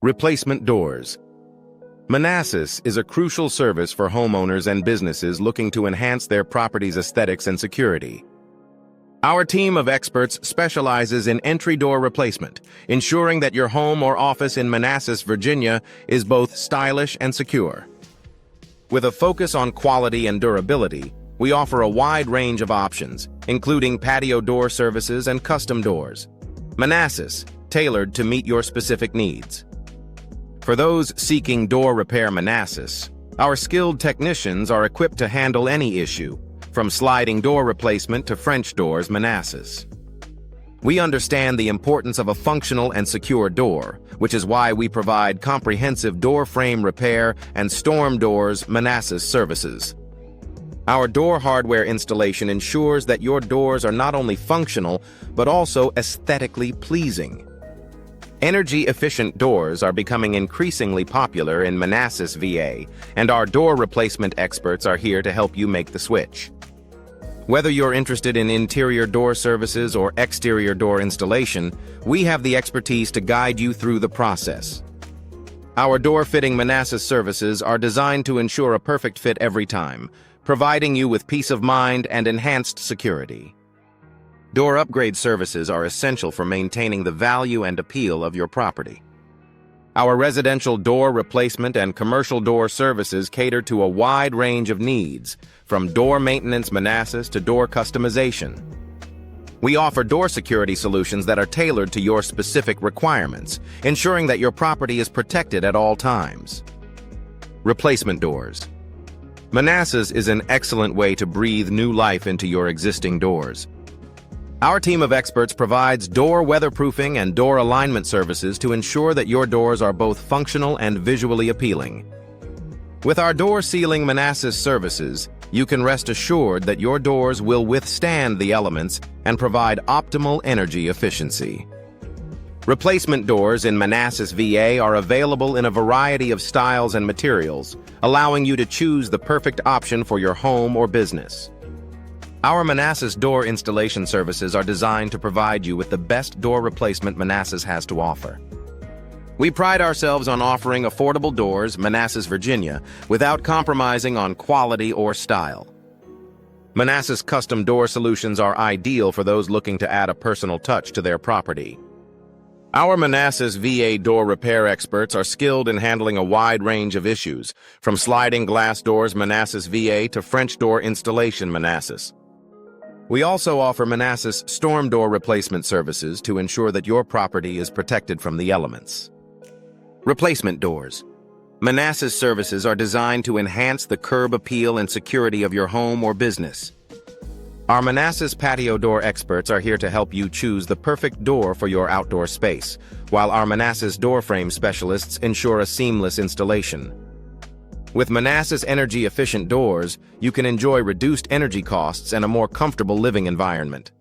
Replacement doors. Manassas is a crucial service for homeowners and businesses looking to enhance their property's aesthetics and security. Our team of experts specializes in entry door replacement, ensuring that your home or office in Manassas, Virginia is both stylish and secure. With a focus on quality and durability, we offer a wide range of options, including patio door services and custom doors. Manassas, tailored to meet your specific needs. For those seeking door repair Manassas, our skilled technicians are equipped to handle any issue, from sliding door replacement to French doors Manassas. We understand the importance of a functional and secure door, which is why we provide comprehensive door frame repair and storm doors Manassas services. Our door hardware installation ensures that your doors are not only functional, but also aesthetically pleasing. Energy-efficient doors are becoming increasingly popular in Manassas, VA, and our door replacement experts are here to help you make the switch. Whether you're interested in interior door services or exterior door installation, we have the expertise to guide you through the process. Our door-fitting Manassas services are designed to ensure a perfect fit every time, providing you with peace of mind and enhanced security. Door upgrade services are essential for maintaining the value and appeal of your property. Our residential door replacement and commercial door services cater to a wide range of needs, from door maintenance Manassas to door customization. We offer door security solutions that are tailored to your specific requirements, ensuring that your property is protected at all times. Replacement doors. Manassas is an excellent way to breathe new life into your existing doors. Our team of experts provides door weatherproofing and door alignment services to ensure that your doors are both functional and visually appealing. With our door sealing Manassas services, you can rest assured that your doors will withstand the elements and provide optimal energy efficiency. Replacement doors in Manassas, VA are available in a variety of styles and materials, allowing you to choose the perfect option for your home or business. Our Manassas door installation services are designed to provide you with the best door replacement Manassas has to offer. We pride ourselves on offering affordable doors, Manassas, Virginia, without compromising on quality or style. Manassas custom door solutions are ideal for those looking to add a personal touch to their property. Our Manassas VA door repair experts are skilled in handling a wide range of issues, from sliding glass doors Manassas VA to French door installation Manassas. We also offer Manassas storm door replacement services to ensure that your property is protected from the elements. Replacement doors. Manassas services are designed to enhance the curb appeal and security of your home or business. Our Manassas patio door experts are here to help you choose the perfect door for your outdoor space, while our Manassas door frame specialists ensure a seamless installation. With Manassas energy-efficient doors, you can enjoy reduced energy costs and a more comfortable living environment.